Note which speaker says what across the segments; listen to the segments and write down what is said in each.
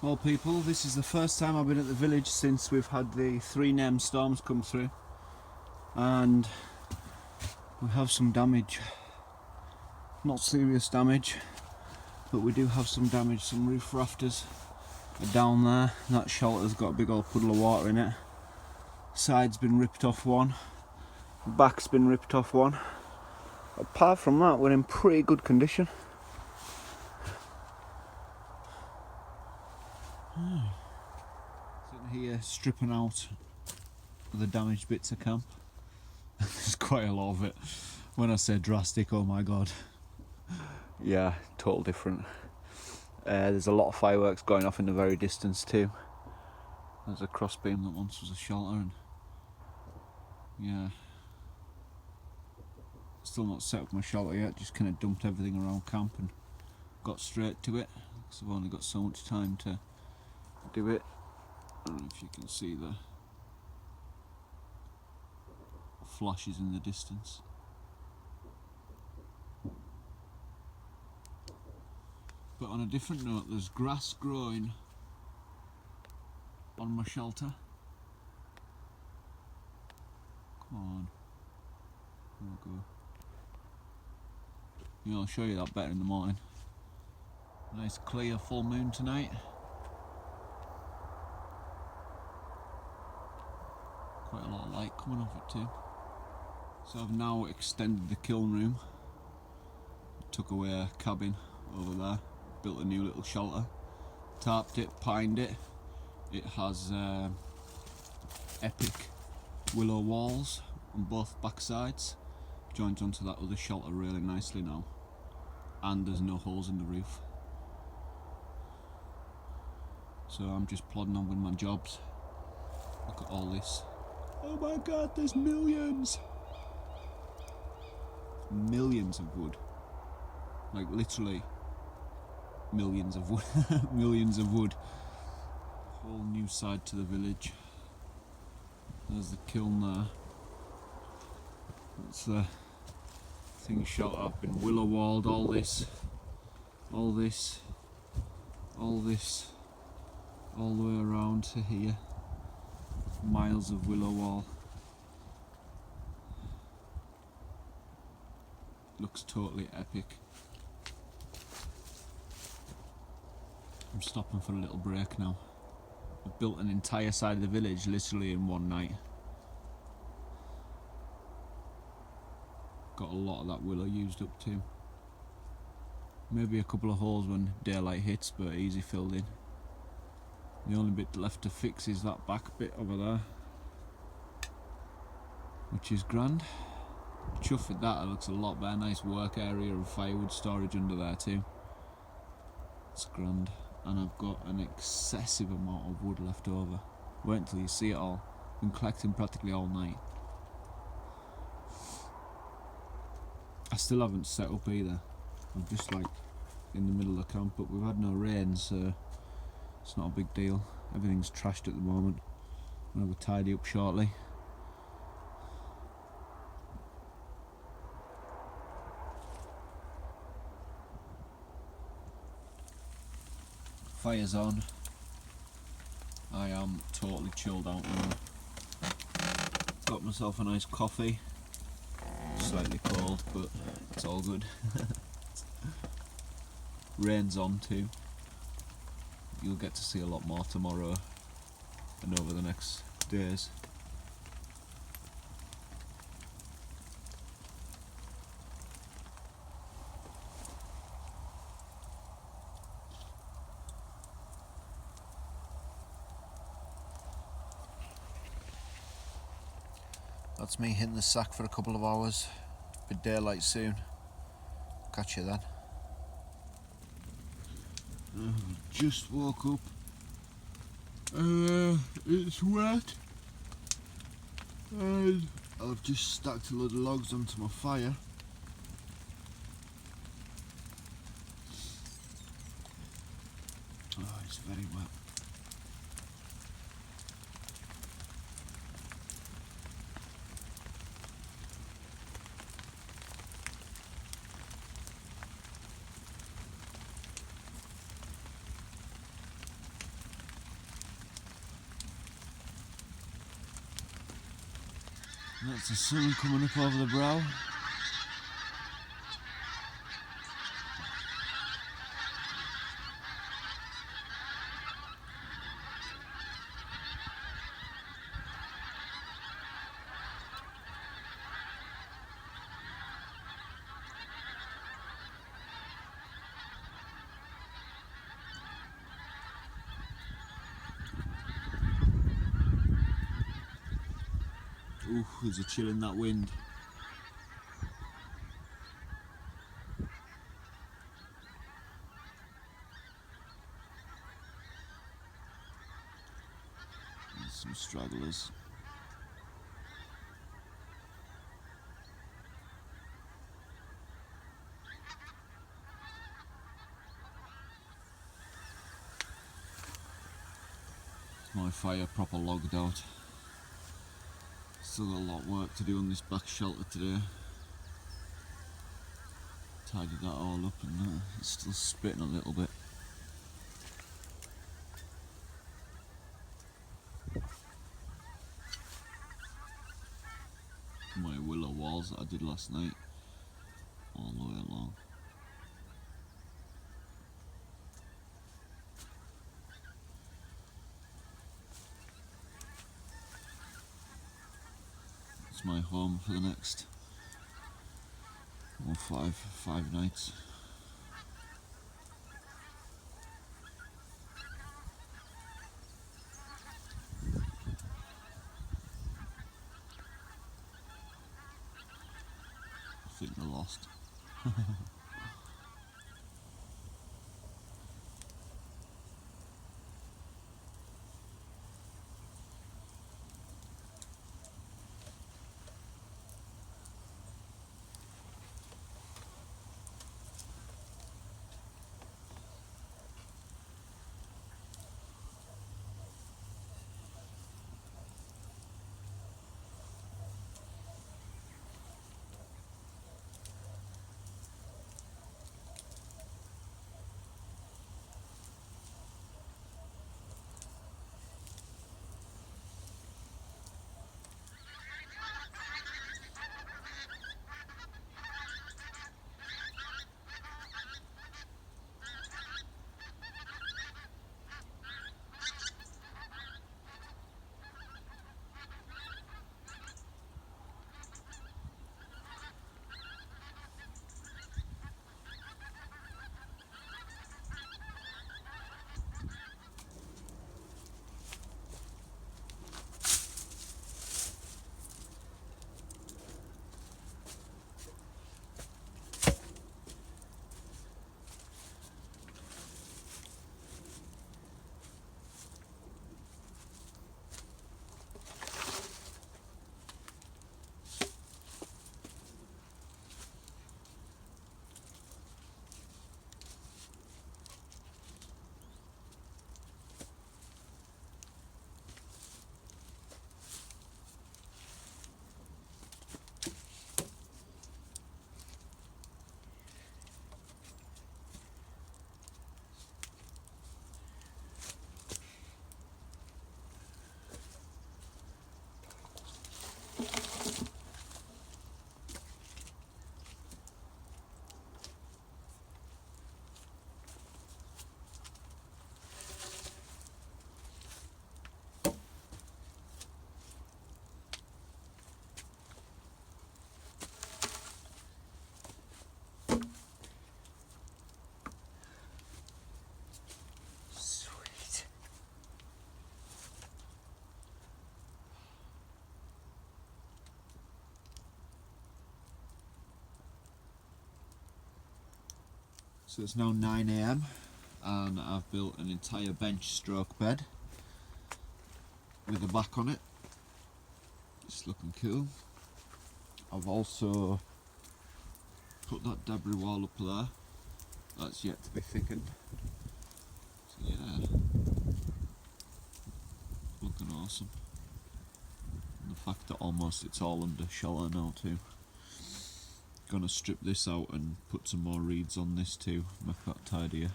Speaker 1: Well people, this is the first time I've been at the village since we've had the 3 named storms come through, and we have some damage. Not serious damage, but we do have some damage. Some roof rafters are down there. That shelter's got a big old puddle of water in it. Side's been ripped off one, back's been ripped off one. Apart from that, we're in pretty good condition. Sitting here stripping out the damaged bits of camp. There's quite a lot of it. When I say drastic, oh my god. Yeah, total different. There's a lot of fireworks going off in the very distance too. There's a crossbeam that once was a shelter, and yeah. Still not set up my shelter yet, just kind of dumped everything around camp and got straight to it, because I've only got so much time to do it. I don't know if you can see the flashes in the distance. But on a different note, there's grass growing on my shelter. Come on. There we go. Yeah, I'll show you that better in the morning. Nice clear full moon tonight. Quite a lot of light coming off it too. So I've now extended the kiln room. Took away a cabin over there. Built a new little shelter. Tarped it, pined it. It has epic willow walls on both back sides. Joins onto that other shelter really nicely now. And there's no holes in the roof. So I'm just plodding on with my jobs. Look at all this. Oh my god, there's millions! Millions of wood. Like literally millions of wood. Millions of wood. Whole new side to the village. There's the kiln there. That's the thing shot up, been willow walled, all this, all this, all this, all the way around to here. Miles of willow wall. Looks totally epic. I'm stopping for a little break now. I've built an entire side of the village literally in one night. Got a lot of that willow used up too. Maybe a couple of holes when daylight hits, but easy filled in. The only bit left to fix is that back bit over there, which is grand. Chuff with that, it looks a lot better. Nice work area and firewood storage under there too. It's grand. And I've got an excessive amount of wood left over. Wait until you see it all. Been collecting practically all night. I still haven't set up either. I'm just like in the middle of camp, but we've had no rain, so it's not a big deal. Everything's trashed at the moment. I'm gonna have a tidy up shortly. Fire's on. I am totally chilled out now. Got myself a nice coffee. Slightly cold, but it's all good. Rain's on too. You'll get to see a lot more tomorrow and over the next days. That's me hitting the sack for a couple of hours. Be daylight soon. Catch you then. Just woke up. It's wet. And I've just stacked a load of logs onto my fire. Oh, it's very wet. That's the sun coming up over the brow. Ooh, there's a chill in that wind. There's some stragglers. My fire proper logged out. Still got a lot of work to do on this back shelter today. Tidied that all up and it's still spitting a little bit. My willow walls that I did last night all the way along. It's my home for the next five nights. I think they're lost. So it's now 9 AM and I've built an entire bench stroke bed with a back on it. It's looking cool. I've also put that debris wall up there. That's yet to be thickened. So yeah, looking awesome. And the fact that almost it's all under shelter now too. Gonna strip this out and put some more reeds on this too, make that tidier.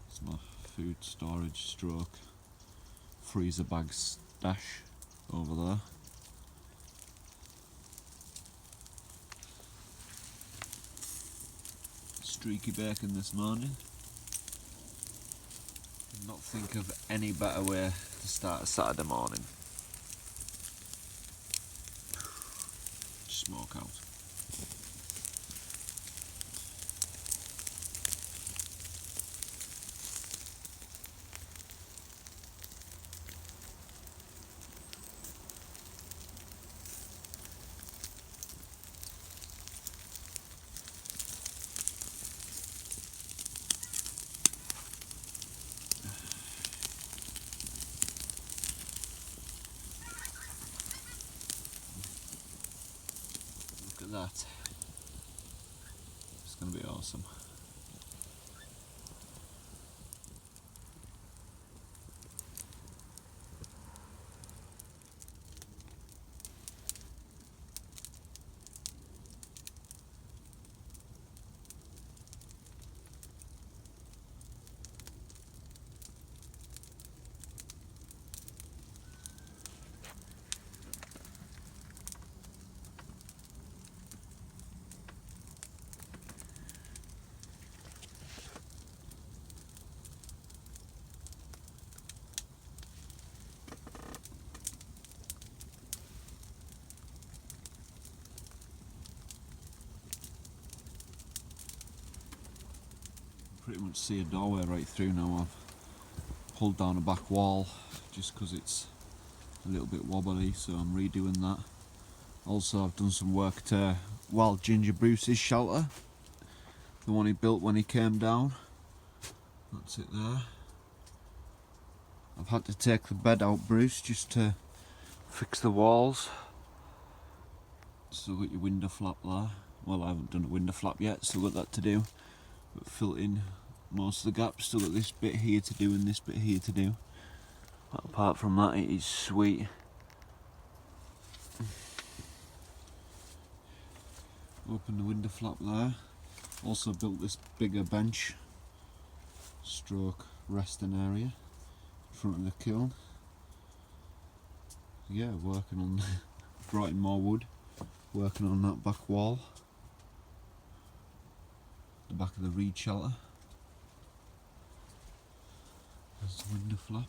Speaker 1: It's my food storage stroke freezer bag stash over there. streaky bacon this morning. Could not think of any better way to start a Saturday morning. Smoke out. Look at that. It's going to be awesome. Pretty much see a doorway right through now. I've pulled down a back wall just because it's a little bit wobbly, so I'm redoing that. Also, I've done some work to Wild Ginger Bruce's shelter, the one he built when he came down. That's it there. I've had to take the bed out, Bruce, just to fix the walls. Still got your window flap there. Well, I haven't done a window flap yet, still got that to do. But filled in most of the gaps, still got this bit here to do and this bit here to do. But apart from that, it is sweet. Open the window flap there. Also built this bigger bench stroke resting area in front of the kiln. Yeah, working on brought in more wood, working on that back wall, the back of the reed shelter. There's the window flap.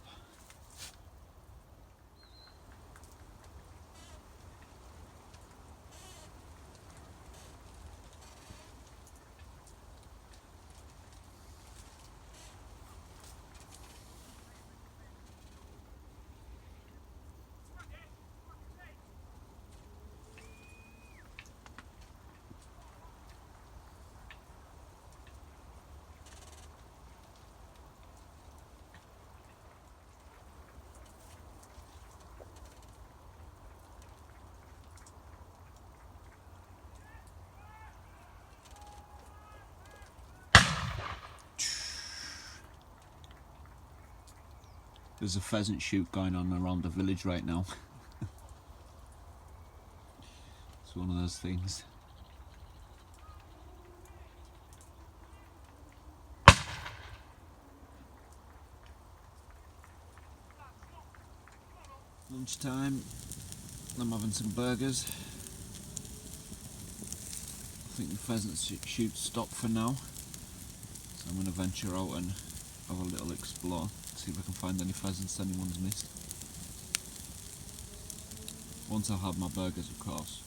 Speaker 1: There's a pheasant shoot going on around the village right now. It's one of those things. Lunchtime, I'm having some burgers. I think the pheasant shoot stopped for now, so I'm going to venture out and have a little explore, see if I can find any pheasants anyone's missed. Once I've had my burgers, of course.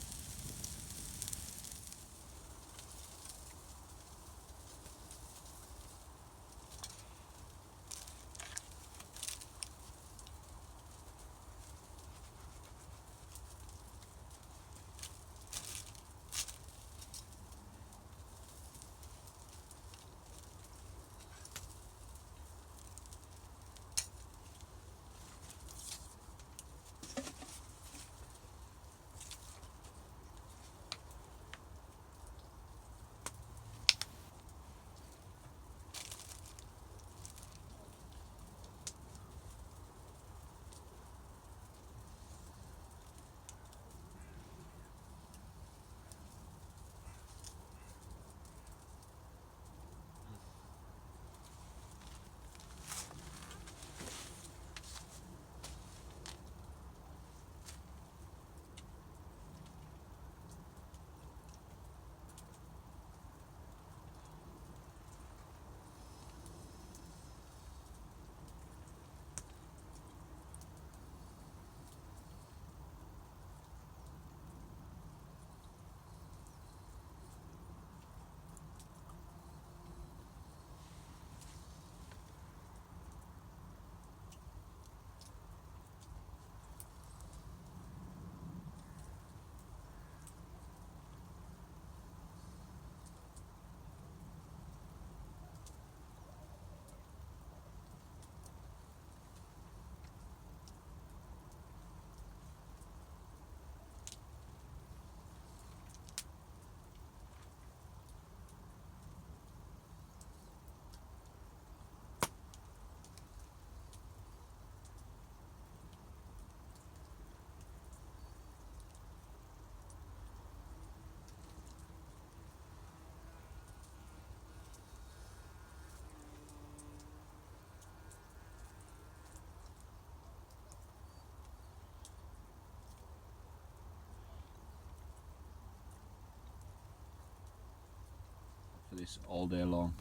Speaker 1: this all day long.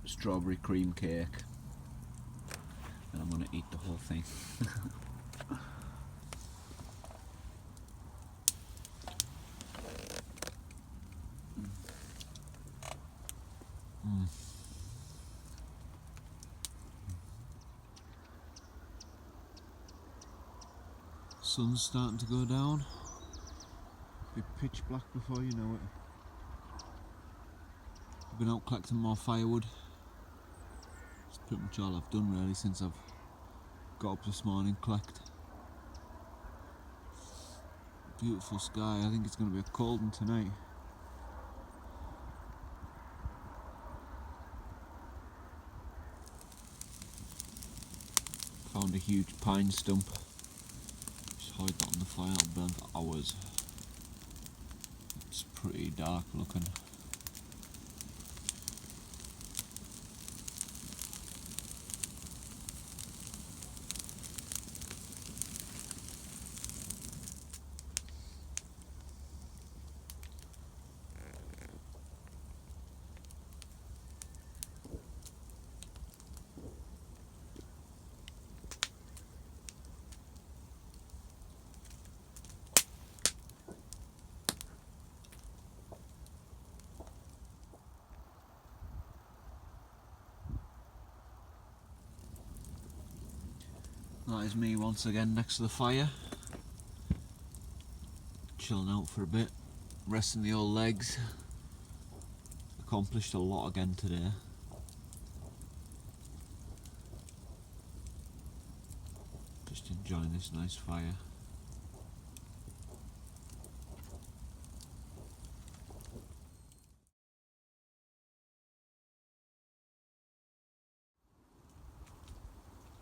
Speaker 1: Strawberry cream cake, and I'm gonna eat the whole thing. Sun's starting to go down. Be pitch black before you know it. I've been out collecting more firewood. That's pretty much all I've done really since I've got up this morning, collect. Beautiful sky. I think it's going to be a cold one tonight. Found a huge pine stump. Just hide that on the fire, it'll burn for hours. It's pretty dark looking. That is me once again next to the fire, chilling out for a bit, resting the old legs. Accomplished a lot again today. Just enjoying this nice fire.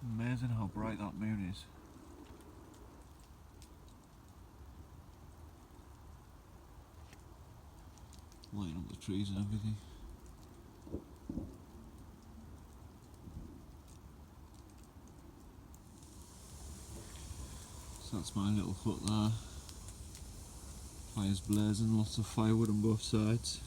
Speaker 1: Amazing how bright that moon is. Lighting up the trees and everything. So that's my little hut there. Fire's blazing, lots of firewood on both sides.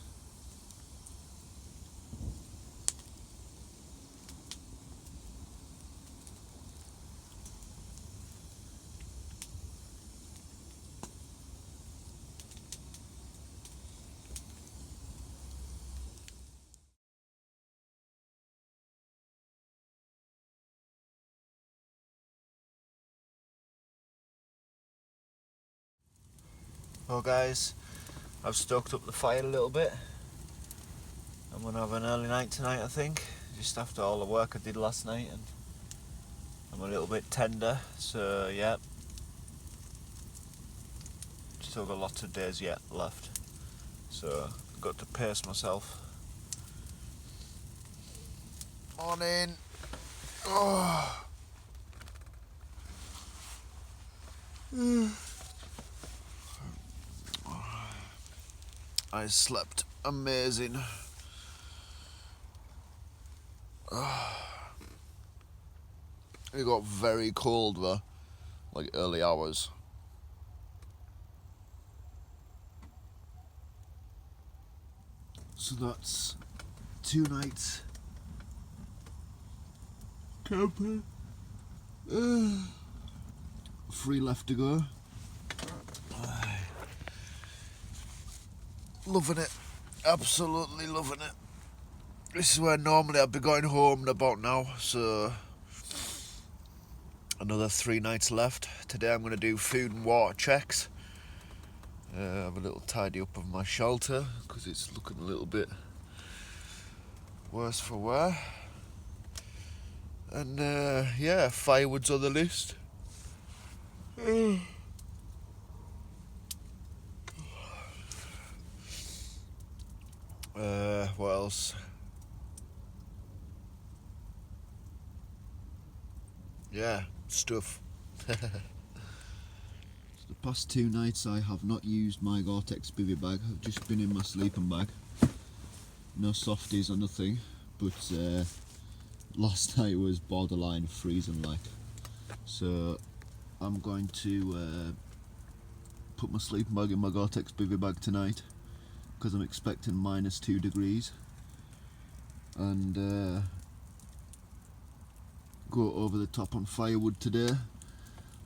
Speaker 1: Well guys, I've stoked up the fire a little bit. I'm going to have an early night tonight I think, just after all the work I did last night, and I'm a little bit tender, so yeah. Still got lots of days yet left, so I've got to pace myself. Morning! Oh. I slept amazing. It got very cold though, like early hours. So that's 2 nights camping. 3 left to go. Loving it, absolutely loving it. This is where normally I'd be going home about now, so another 3 nights left. Today I'm going to do food and water checks. Have a little tidy up of my shelter because it's looking a little bit worse for wear. And yeah, firewood's on the list. What else? Yeah, stuff. The past 2 nights I have not used my Gore-Tex bivy bag. I've just been in my sleeping bag. No softies or nothing, but last night was borderline freezing like. So I'm going to put my sleeping bag in my Gore-Tex bivy bag tonight, because I'm expecting -2 degrees, and go over the top on firewood today.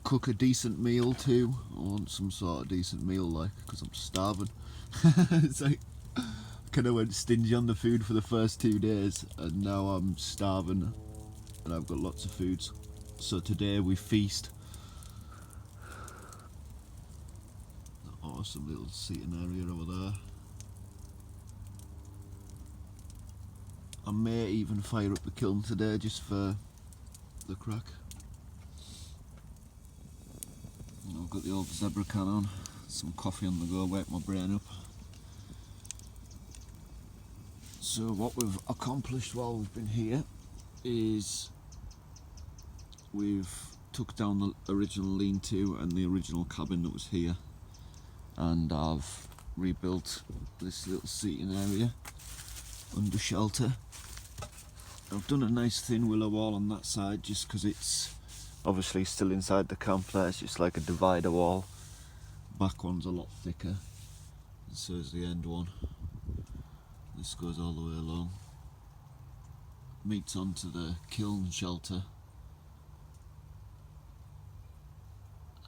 Speaker 1: Cook a decent meal too. I want some sort of decent meal, like, because I'm starving. It's like I kind of went stingy on the food for the first 2 days, and now I'm starving and I've got lots of foods. So today we feast. Awesome little seating area over there. I may even fire up the kiln today just for the crack. And I've got the old Zebra can on, some coffee on the go, wake my brain up. So what we've accomplished while we've been here is we've took down the original lean-to and the original cabin that was here, and I've rebuilt this little seating area under shelter. I've done a nice thin willow wall on that side just because it's obviously still inside the camp there. It's just like a divider wall. Back one's a lot thicker, and so is the end one. This goes all the way along, meets onto the kiln shelter,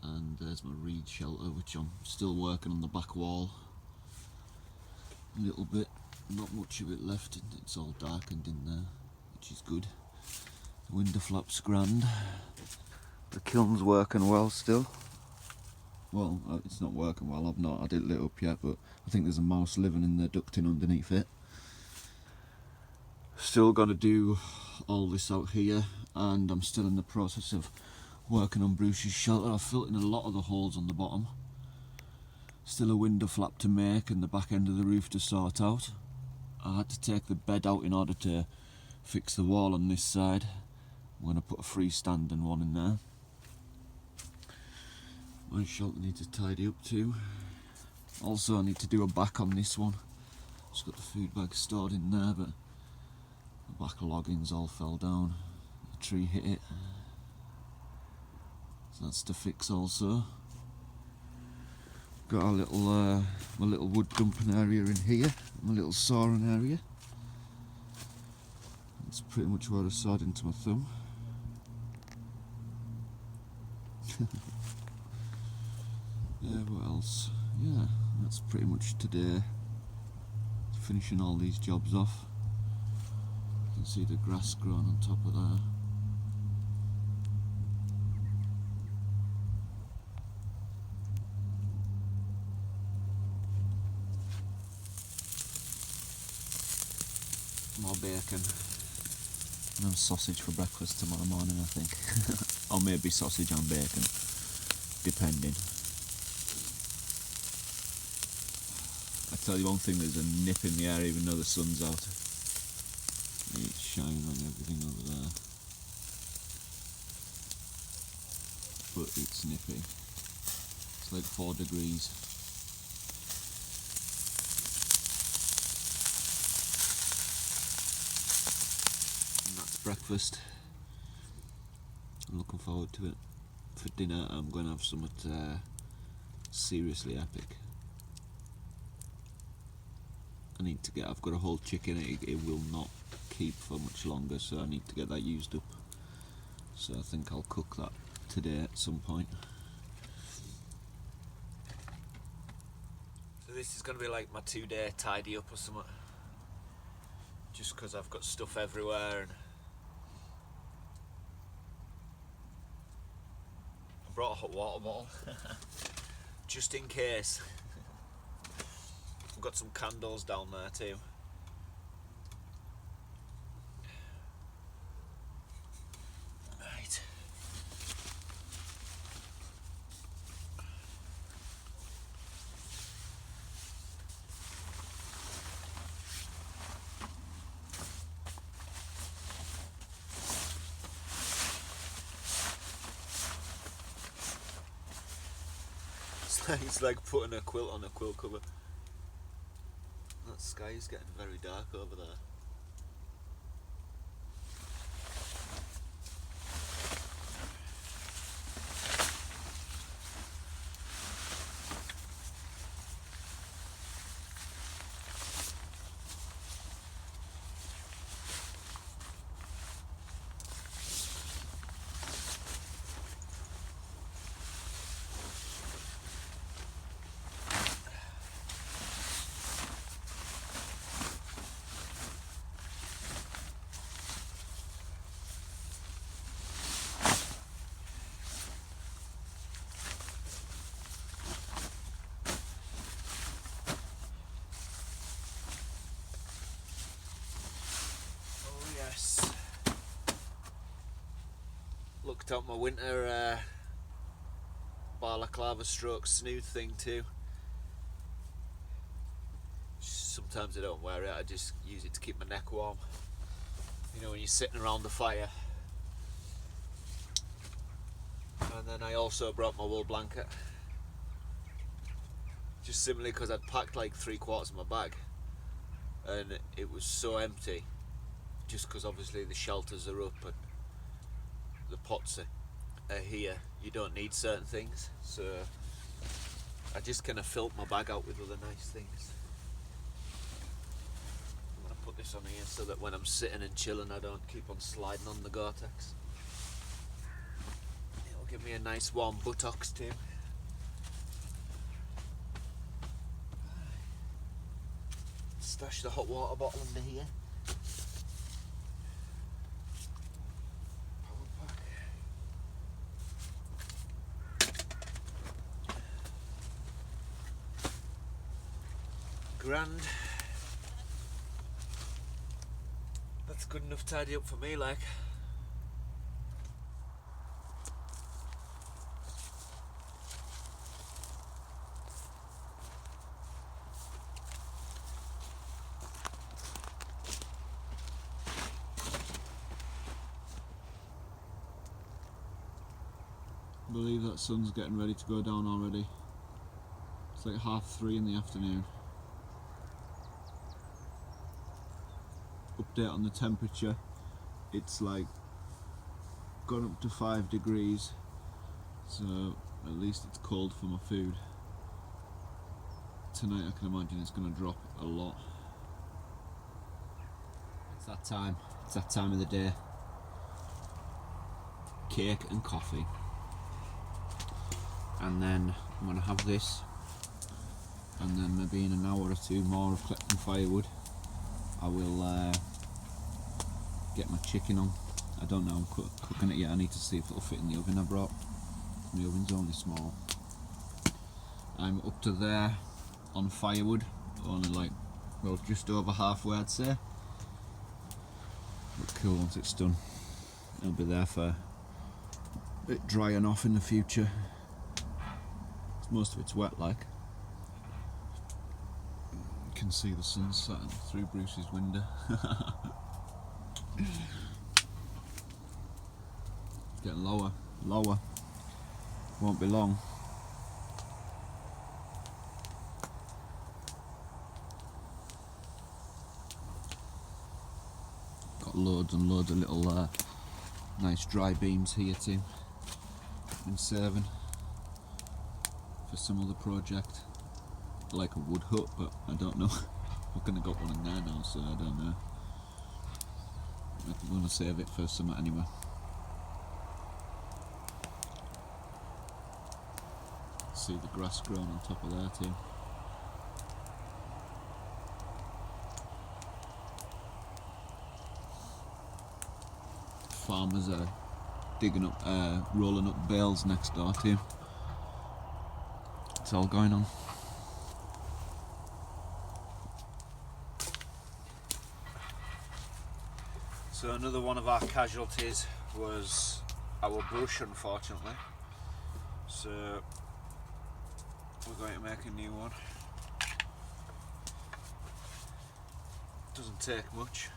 Speaker 1: and there's my reed shelter, which I'm still working on the back wall a little bit. Not much of it left, it's all darkened in there, which is good. The window flap's grand. The kiln's working well still. Well, it's not working well, I've not had it lit up yet, but I think there's a mouse living in the ducting underneath it. Still got to do all this out here, and I'm still in the process of working on Bruce's shelter. I've filled in a lot of the holes on the bottom. Still a window flap to make and the back end of the roof to sort out. I had to take the bed out in order to fix the wall on this side. I'm going to put a freestanding one in there. My shelter needs to tidy up too. Also, I need to do a back on this one. Just got the food bag stored in there, but the back loggings all fell down. The tree hit it. So that's to fix also. Got a little my little wood dumping area in here, my little sawing area. That's pretty much where I sawed into my thumb. Yeah, what else? Yeah, that's pretty much today. Finishing all these jobs off. You can see the grass growing on top of there. More bacon and sausage for breakfast tomorrow morning, I think. Or maybe sausage and bacon, depending. I tell you one thing, there's a nip in the air even though the sun's out. It's shining on everything over there. But it's nippy. It's like 4 degrees. Breakfast. I'm looking forward to it. For dinner I'm going to have something seriously epic. I've got a whole chicken, it will not keep for much longer, so I need to get that used up. So I think I'll cook that today at some point. So this is going to be like my 2-day tidy up or something. Just because I've got stuff everywhere, and I brought a hot water bottle just in case. I've got some candles down there too. Right. It's like putting a quilt on a quilt cover. That sky is getting very dark over there. Hooked up my winter balaclava stroke snood thing too. Sometimes I don't wear it, I just use it to keep my neck warm. You know, when you're sitting around the fire. And then I also brought my wool blanket. Just simply because I'd packed like 3/4 of my bag and it was so empty, just because obviously the shelters are up and the pots are here. You don't need certain things, so I just kind of filled my bag out with other nice things. I'm going to put this on here so that when I'm sitting and chilling I don't keep on sliding on the Gore-Tex. It'll give me a nice warm buttocks too. Stash the hot water bottle under here. Grand. That's good enough tidy up for me, like. I believe that sun's getting ready to go down already. It's like 3:30 in the afternoon. Update on the temperature, it's like gone up to 5 degrees, so at least it's cold for my food. Tonight I can imagine it's going to drop a lot. It's that time of the day. Cake and coffee. And then I'm going to have this, and then maybe in an hour or two more of collecting firewood I will get my chicken on. I don't know, I'm cooking it yet. I need to see if it'll fit in the oven I brought. My oven's only small. I'm up to there on firewood, only like, well, just over halfway I'd say. But cool, once it's done it'll be there for a bit drying off in the future. Most of it's wet, like. You can see the sun setting through Bruce's window. Getting lower, lower. Won't be long. Got loads and loads of little nice dry beams here too. Been saving for some other project, like a wood hut, but I don't know. I've kind of got one in there now, so I don't know. I'm going to save it for summer anyway. See the grass growing on top of there too. Farmers are digging up, rolling up bales next door too. It's all going on. So another one of our casualties was our brush, unfortunately. So we're going to make a new one. Doesn't take much.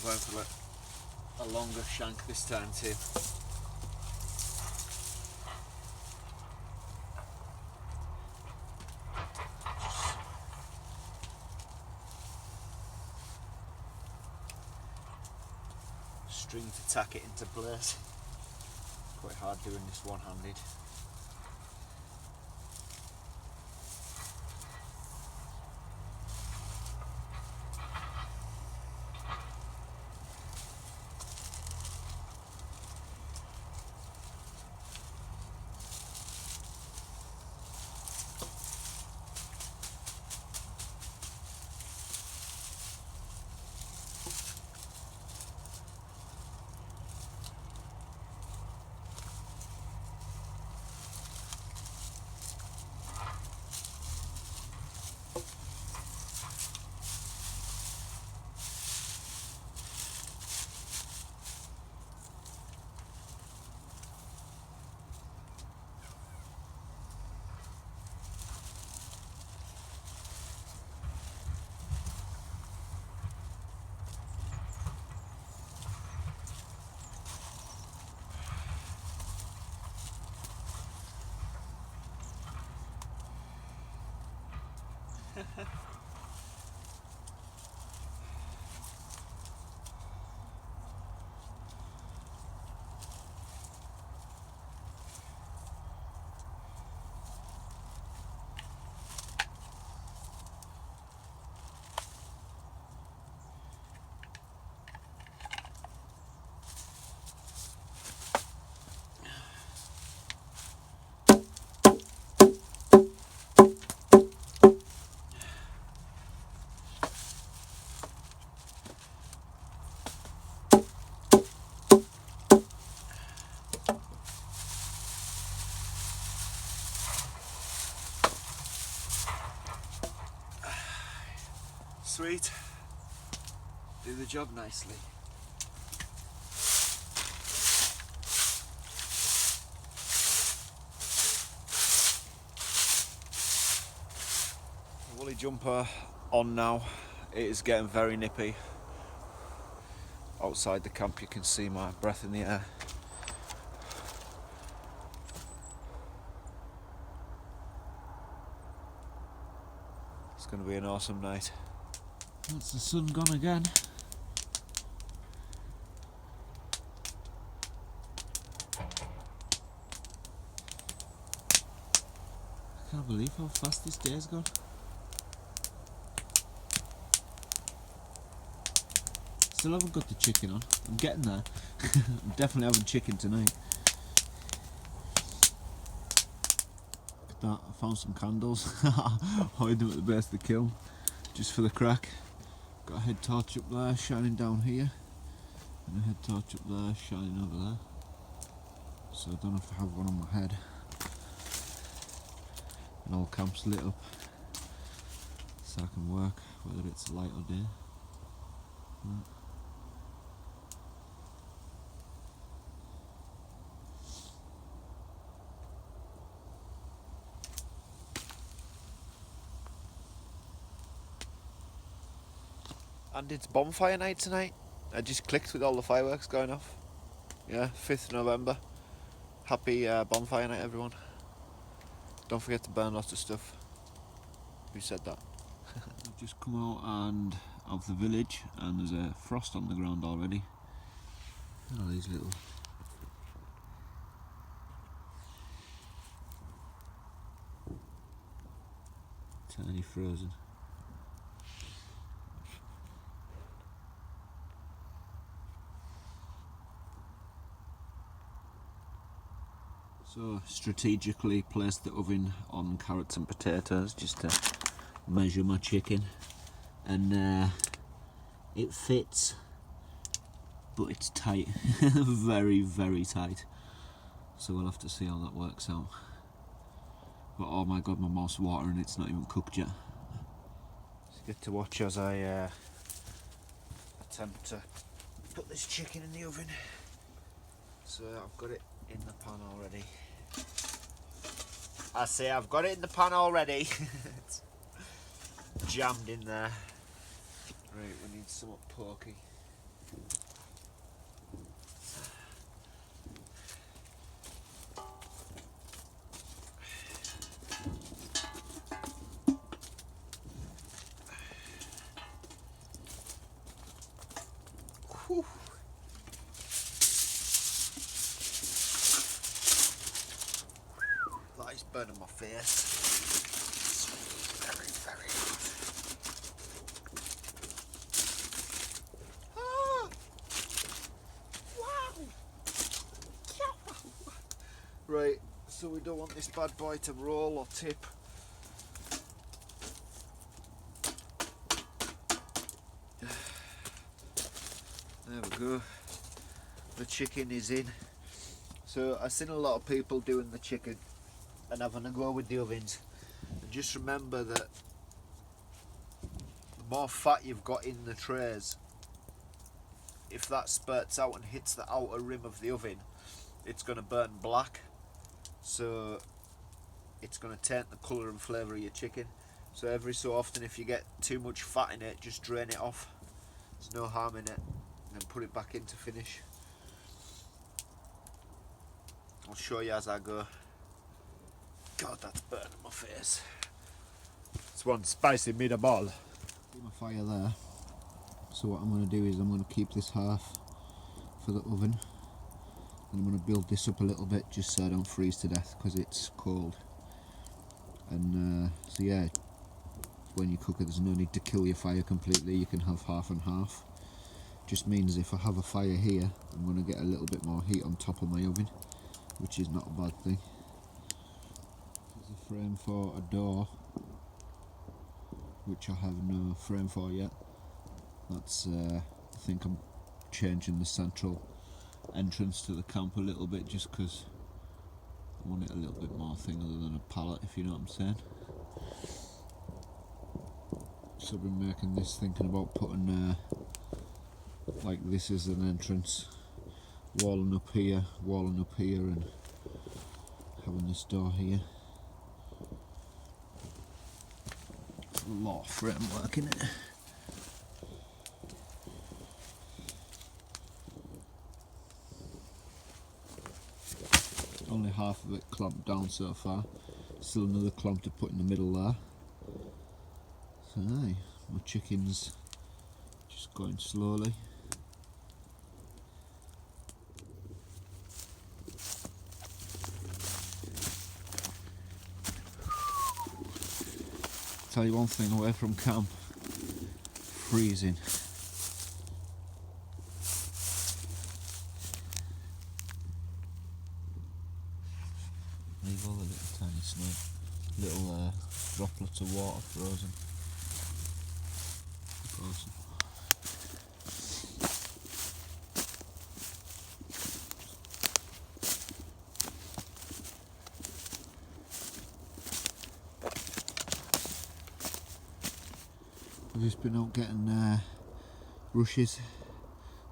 Speaker 1: Going for like a longer shank this time too. String to tack it into place. quite hard doing this one-handed. Sweet. Do the job nicely. Woolly jumper on now. It is getting very nippy. Outside the camp you can see my breath in the air. It's going to be an awesome night. That's the sun gone again. I can't believe how fast this day's gone. Still haven't got the chicken on. I'm getting there. I'm definitely having chicken tonight. Look at that, I found some candles. Hide them at the base of the kiln, just for the crack. Got a head torch up there shining down here, and a head torch up there shining over there. So I don't know if I have one on my head. And all camp's lit up, so I can work whether it's light or day. Right. And it's bonfire night tonight. I just clicked with all the fireworks going off. Yeah, 5th November. Happy bonfire night, everyone. Don't forget to burn lots of stuff. Who said that? I've just come out and of the village, and there's a frost on the ground already. Oh, these little tiny frozen. So strategically placed the oven on carrots and potatoes just to measure my chicken, and it fits, but it's tight. very, very tight. So we'll have to see how that works out. But oh my god, my mouth's watering, it's not even cooked yet. It's good to watch as I attempt to put this chicken in the oven. So I've got it in the pan already. I say I've got it in the pan already. It's jammed in there. Right, we need somewhat porky. Whew. face. It's very, very hot. Ah! Wow! Right, so we don't want this bad boy to roll or tip. There we go. The chicken is in. So I've seen a lot of people doing the chicken and having a go with the ovens. And just remember that the more fat you've got in the trays, if that spurts out and hits the outer rim of the oven, it's going to burn black. So it's going to taint the colour and flavour of your chicken. So every so often, if you get too much fat in it, just drain it off. There's no harm in it. And then put it back in to finish. I'll show you as I go. God, that's burning my face. It's one spicy meatball. Put my fire there. So what I'm going to do is I'm going to keep this half for the oven. And I'm going to build this up a little bit just so I don't freeze to death because it's cold. And so yeah, when you cook it there's no need to kill your fire completely. You can have half and half. Just means if I have a fire here, I'm going to get a little bit more heat on top of my oven, which is not a bad thing. There's a frame for a door, which I have no frame for yet. That's I think I'm changing the central entrance to the camp a little bit just because I want it a little bit more thing other than a pallet, if you know what I'm saying. So I've been making this thinking about putting like this as an entrance, walling up here, and having this door here. There's a lot of framework in it. Only half of it clamped down so far. Still another clamp to put in the middle there. So aye, my chicken's just going slowly. Tell you one thing, away from camp, freezing. Leave all the little tiny snow, little droplets of water frozen. Awesome. I've just been out getting rushes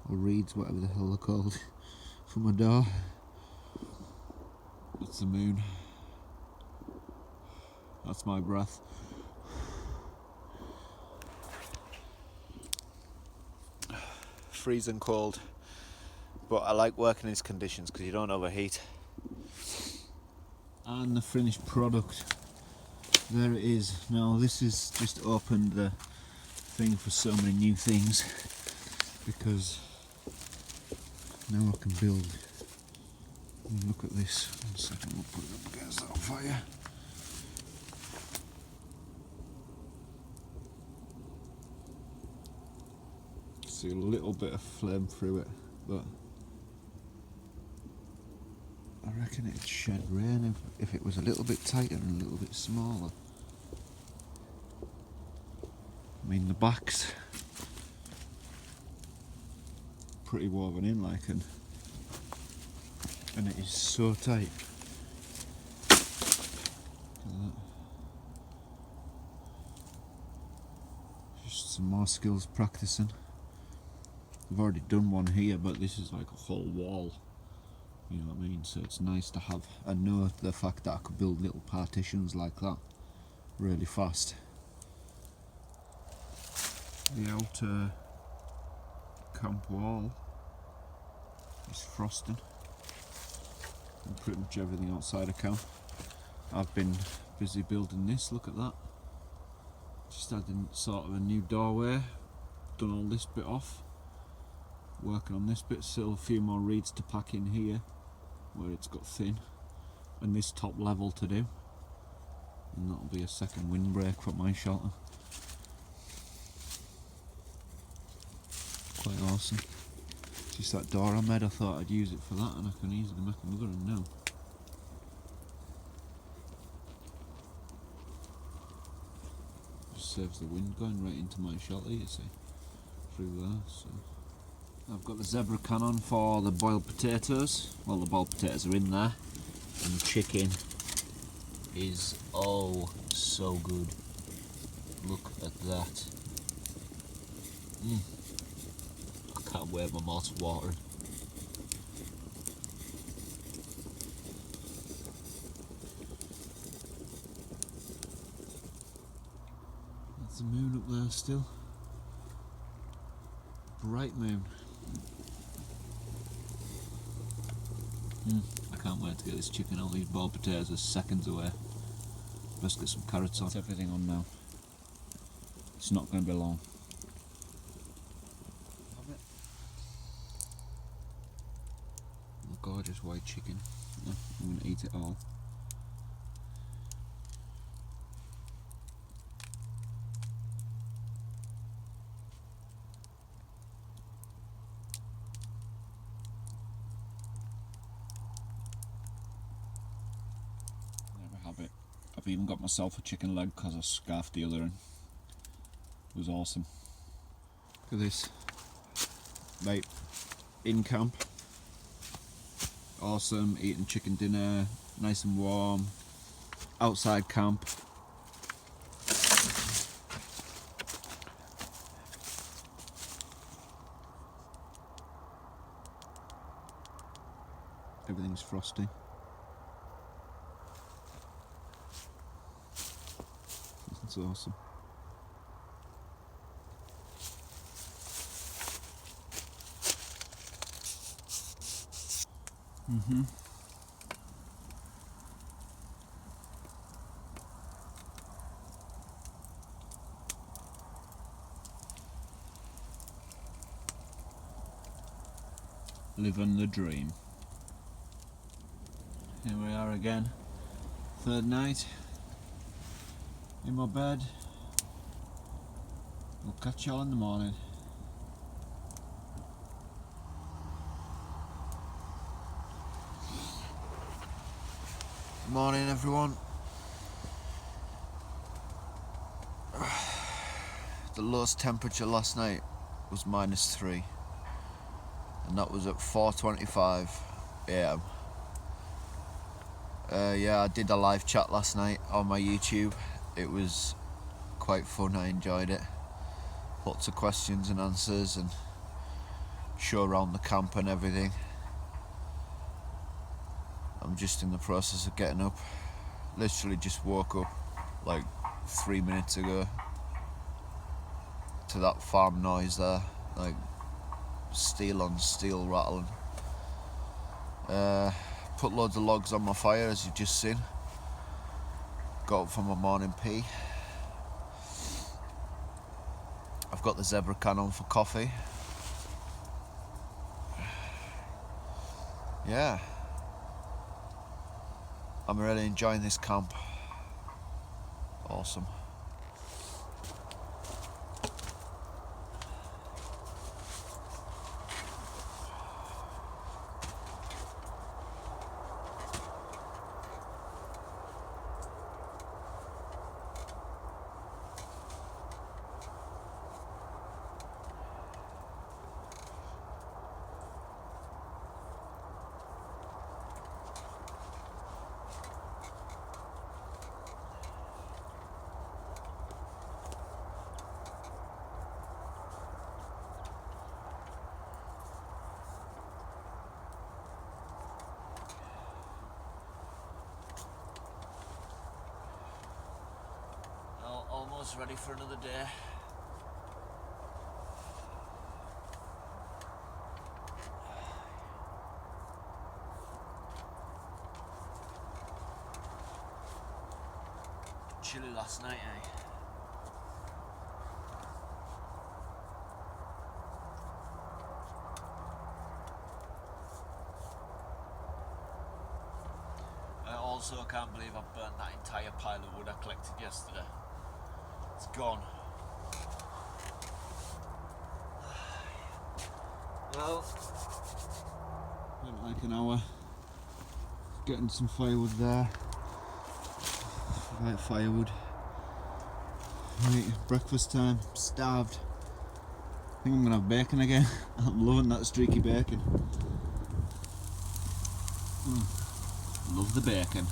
Speaker 1: or reeds, whatever the hell they're called, for my door. That's the moon. That's my breath. Freezing cold, but I like working in these conditions because you don't overheat. And the finished product, there it is. Now this has just opened the thing for so many new things because now I can build. Look at this. 1 second, we'll put it up against that fire. See a little bit of flame through it, but I reckon it'd shed rain if it was a little bit tighter and a little bit smaller. I mean, the back's pretty woven in, like, and it is so tight. Look at that. Just some more skills practicing. I've already done one here, but this is like a whole wall. You know what I mean? So it's nice to have. I know the fact that I could build little partitions like that really fast. The outer camp wall is frosting, and pretty much everything outside of camp. I've been busy building this. Look at that. Just adding sort of a new doorway. Done all this bit off. Working on this bit. Still a few more reeds to pack in here, where it's got thin, and this top level to do. And that'll be a second windbreak from my shelter. Quite awesome. Just that door I made, I thought I'd use it for that, and I can easily make another one now. Just saves the wind going right into my shelter, you see, through there. So I've got the Zebra Cannon for the boiled potatoes. Well, the boiled potatoes are in there, and the chicken is oh so good. Look at that. I can't wait, my mouth's watering. There's the moon up there still. Bright moon. I can't wait to get this chicken out. These boiled potatoes are seconds away. Best get some carrots on. That's everything on now. It's not going to be long. The gorgeous white chicken. Yeah, I'm going to eat it all. There we have it. I've even got myself a chicken leg because I scarfed the other in. It was awesome. Look at this. Right, in camp. Awesome, eating chicken dinner, nice and warm. Outside camp. Everything's frosty. That's awesome. Living the dream. Here we are again, third night in my bed. We'll catch y'all in the morning. Morning everyone. The lowest temperature last night was -3, and that was at 4:25 AM. Yeah, I did a live chat last night on my YouTube. It was quite fun, I enjoyed it. Lots of questions and answers and show around the camp and everything. I'm just in the process of getting up. Literally just woke up like 3 minutes ago to that farm noise there, like steel on steel rattling. Put loads of logs on my fire, as you've just seen. Got up for my morning pee. I've got the Zebra Cannon for coffee. Yeah, I'm really enjoying this camp. Awesome. Almost ready for another day. Chilly last night, eh? Also, I can't believe I've burnt that entire pile of wood I collected yesterday. It's gone. Well, went like an hour getting some firewood there. Right, firewood. Right, breakfast time. Starved. I think I'm gonna have bacon again. I'm loving that streaky bacon. Love the bacon.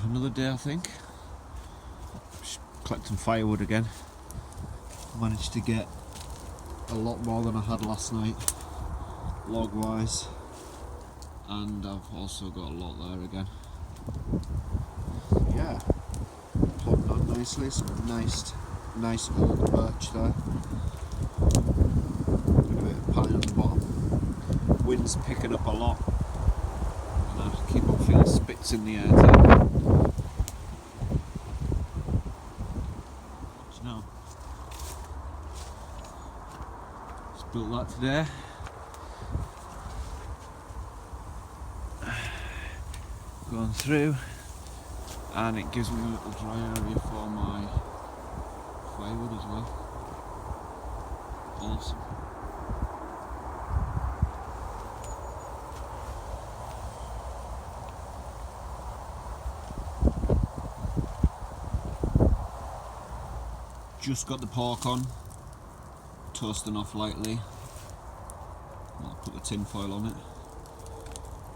Speaker 1: Another day I think. Just collecting firewood again. Managed to get a lot more than I had last night, log wise, and I've also got a lot there again. Yeah, plodding on nicely, some nice old birch there. A bit of pine at the bottom. Wind's picking up a lot. I keep on feeling spits in the air too. No. Just built that today. Going through, and it gives me a little dry area for my firewood as well. Awesome. Just got the pork on, toasting off lightly. I'll put the tin foil on it.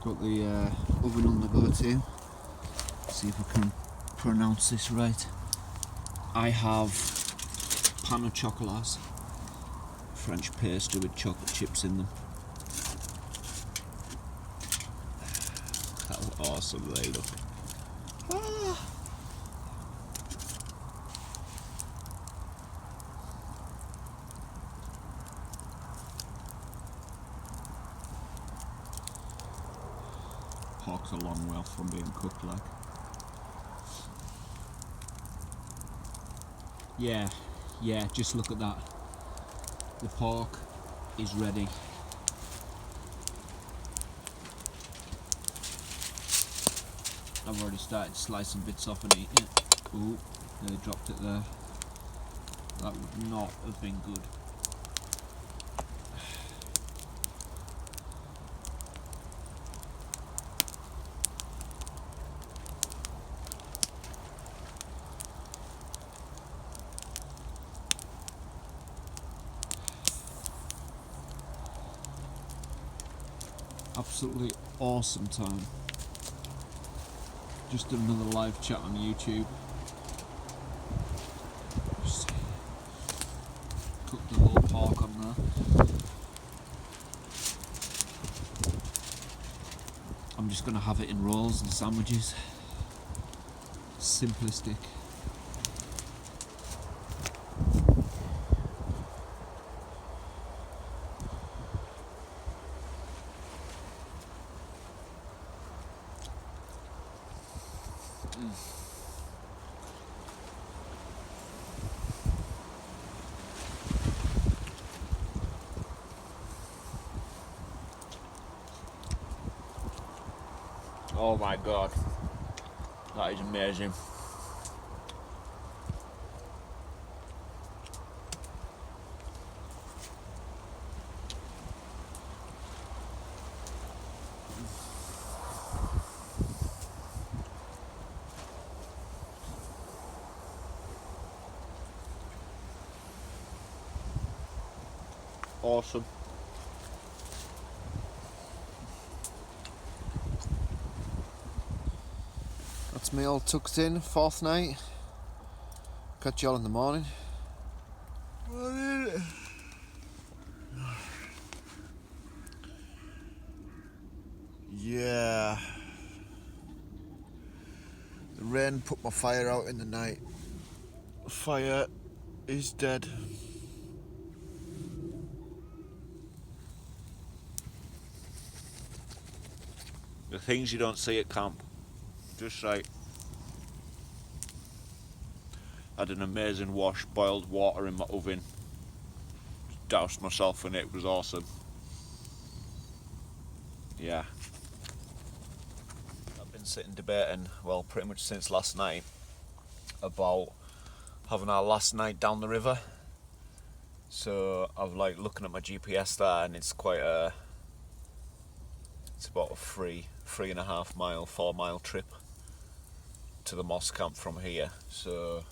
Speaker 1: Got the oven on the go too. See if I can pronounce this right. I have pan of chocolats, French pastry with chocolate chips in them. How awesome they look. Ah. Pork's a long way off from being cooked like. Yeah, just look at that. The pork is ready. I've already started slicing bits off and eating it. Ooh, they dropped it there. That would not have been good. Absolutely awesome time. Just did another live chat on YouTube. Just cooked the whole pork on there. I'm just going to have it in rolls and sandwiches. Simplistic. Oh my god, that is amazing. Awesome. That's me all tucked in, fourth night. Catch you all in the morning. Yeah. The rain put my fire out in the night. Fire is dead. The things you don't see at camp. Just like, had an amazing wash, boiled water in my oven. Doused myself in it, it was awesome. Yeah. I've been sitting debating, well, pretty much since last night, about having our last night down the river. So I've like looking at my GPS there, and it's quite a, it's about a 3.5 mile, 4 mile trip to the Moss camp from here. So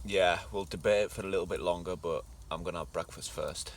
Speaker 1: yeah, we'll debate it for a little bit longer, but I'm gonna have breakfast first.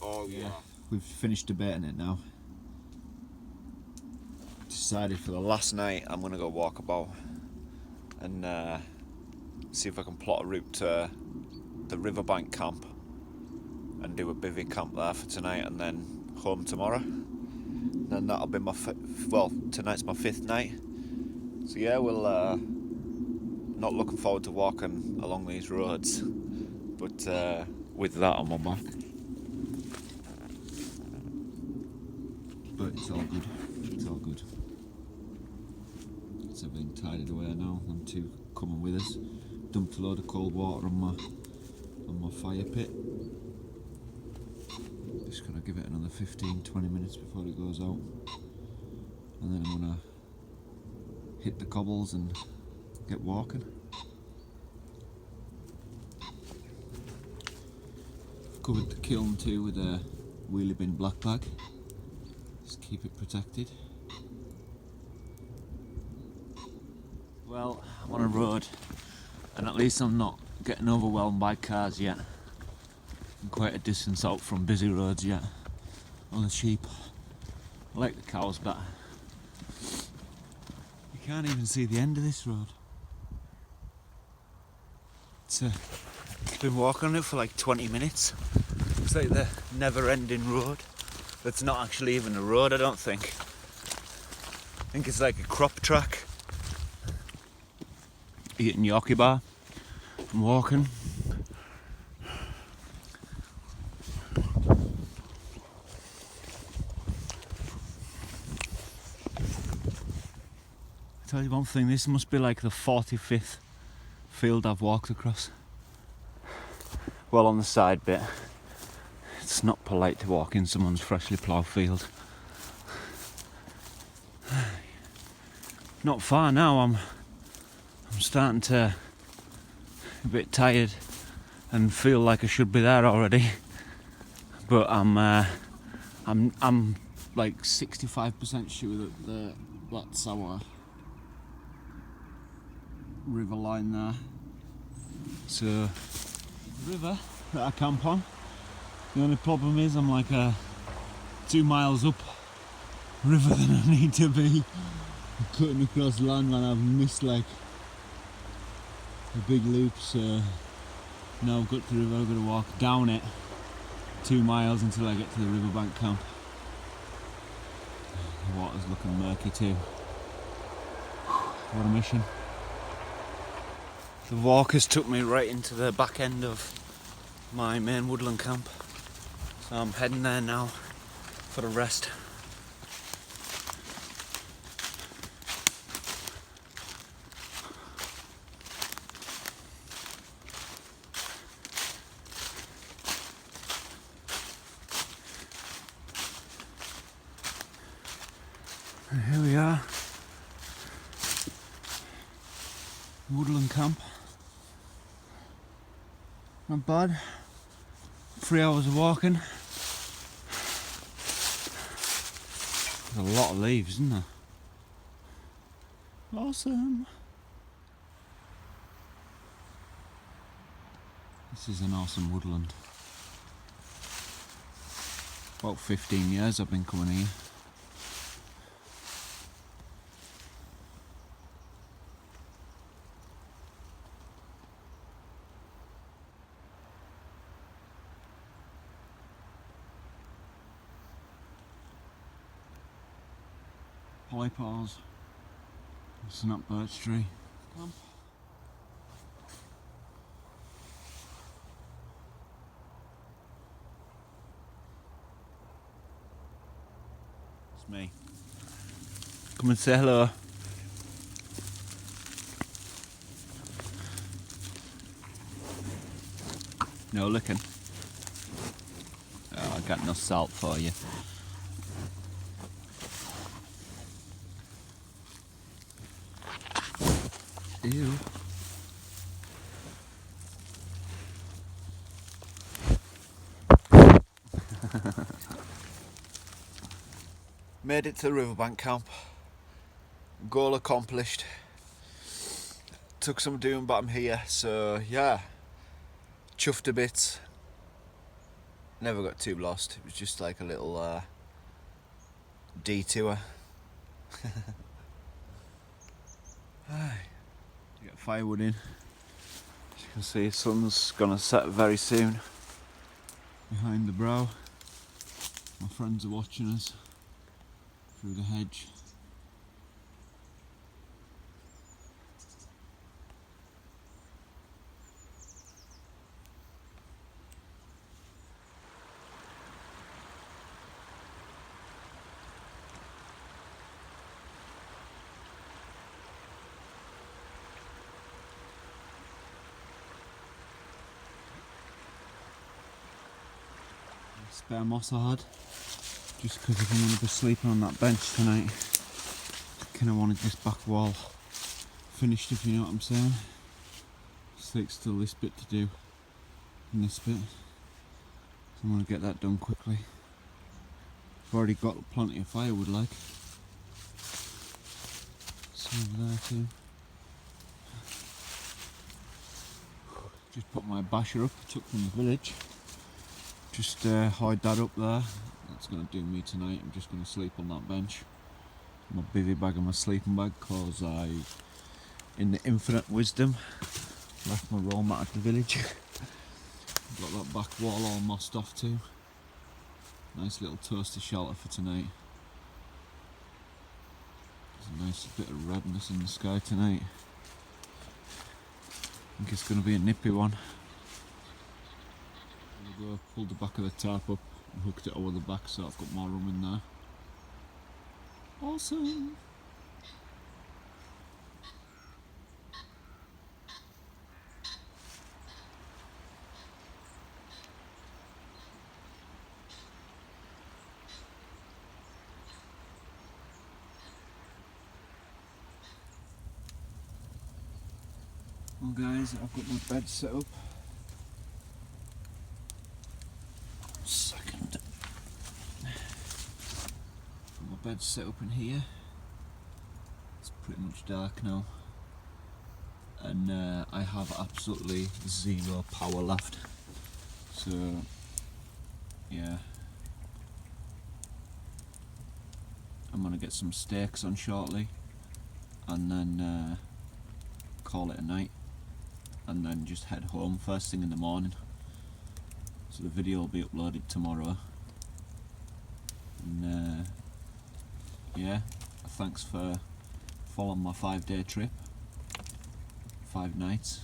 Speaker 2: Oh yeah.
Speaker 1: We've finished debating it now. Decided for the last night I'm gonna go walk about and see if I can plot a route to the riverbank camp and do a bivvy camp there for tonight and then home tomorrow. Then that'll be my tonight's my 5th night. So yeah, we'll not looking forward to walking along these roads, but with that on my back. But it's all good. It's all good. It's everything tidied away now. Them two coming with us. Dumped a load of cold water on my fire pit. Just gonna give it another 15-20 minutes before it goes out, and then I'm gonna hit the cobbles and get walking. Covered the kiln too with a wheelie bin black bag. Just keep it protected. Well, I'm on a road, and at least I'm not getting overwhelmed by cars yet. I'm quite a distance out from busy roads yet. On the sheep, I like the cows better. You can't even see the end of this road. I've been walking on it for like 20 minutes. It's like the never-ending road. That's not actually even a road, I don't think. I think it's like a crop track. Eating Yorkie bar and walking. I tell you one thing, this must be like the 45th field I've walked across. Well, on the side bit, it's not polite to walk in someone's freshly ploughed field. Not far now, I'm starting to a bit tired and feel like I should be there already. But I'm like 65% sure that that's our river line there. So river that I camp on. The only problem is I'm like 2 miles up river than I need to be. I'm cutting across land and I've missed like a big loop, so now I've got to the river. I've got to walk down it 2 miles until I get to the riverbank camp. The water's looking murky too. What a mission. The walkers took me right into the back end of my main woodland camp, so I'm heading there now for a rest. And here we are, woodland camp. Not bad. 3 hours of walking. There's a lot of leaves, isn't there? Awesome. This is an awesome woodland. About 15 years I've been coming here. Polypause, snap birch tree. It's me. Come and say hello. No licking. Oh, I got no salt for you. Ew. Made it to the riverbank camp. Goal accomplished. Took some doing, but I'm here, so yeah. Chuffed a bit. never got too lost. It was just like a little detour. Get firewood in. As you can see, sun's gonna set very soon. Behind the brow, my friends are watching us through the hedge. Spare moss I had, just because if I'm going to be sleeping on that bench tonight, I kind of wanted this back wall finished, if you know what I'm saying. There's still this bit to do, and this bit, so I'm going to get that done quickly. I've already got plenty of firewood, like, some over there too. Just put my basher up, I took from the village. Just hide that up there. That's going to do me tonight. I'm just going to sleep on that bench. My bivvy bag and my sleeping bag, because I, in the infinite wisdom, left my roll mat at the village. Got that back wall all mossed off too. Nice little toasty shelter for tonight. There's a nice bit of redness in the sky tonight. I think it's going to be a nippy one. I pulled the back of the tarp up and hooked it over the back, so I've got more room in there. Awesome! Well guys, I've got my bed set up. Second. Got my bed set up in here. It's pretty much dark now. And I have absolutely zero power left. So, yeah. I'm gonna get some steaks on shortly. And then call it a night. And then just head home first thing in the morning. So the video will be uploaded tomorrow. And yeah, thanks for following my 5-day trip, 5 nights.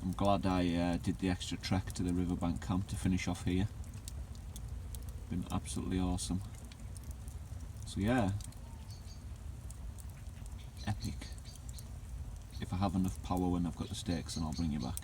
Speaker 1: I'm glad I did the extra trek to the riverbank camp to finish off here. Been absolutely awesome. So yeah, epic. If I have enough power when I've got the steaks, then I'll bring you back.